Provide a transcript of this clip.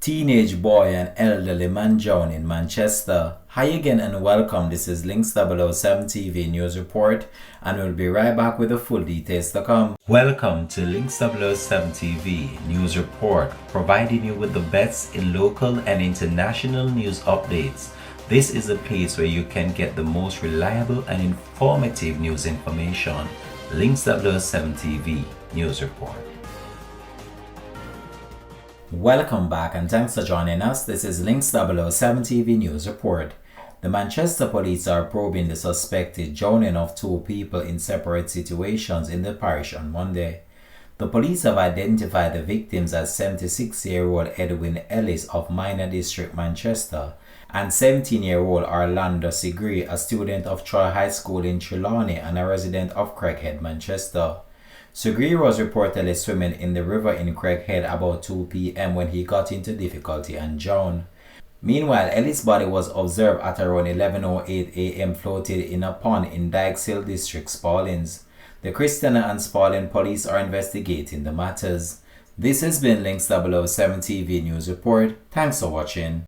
Teenage boy and elderly man drowned in Manchester. Hi again and welcome. This is Links 007 TV News Report, and we'll be right back with the full details to come. Welcome to Links 007 TV News Report, providing you with the best in local and international news updates. This is a place where you can get the most reliable and informative news information. Links 007 TV News Report. Welcome back and thanks for joining us. This is Links 007 TV News Report. The Manchester police are probing the suspected drowning of two people in separate situations in the parish on Monday. The police have identified the victims as 76-year-old Edwin Ellis of Minor District, Manchester, and 17-year-old Orlando Sigri, a student of Troy High School in Trelawney and a resident of Craighead, Manchester. Sigri was reportedly swimming in the river in Craighead about 2 p.m. when he got into difficulty and drowned. Meanwhile, Ellis' body was observed at around 11:08 a.m. floated in a pond in Dykeshill District, Spaldings. The Christiana and Spalding police are investigating the matters. This has been Links 007 TV News Report. Thanks for watching.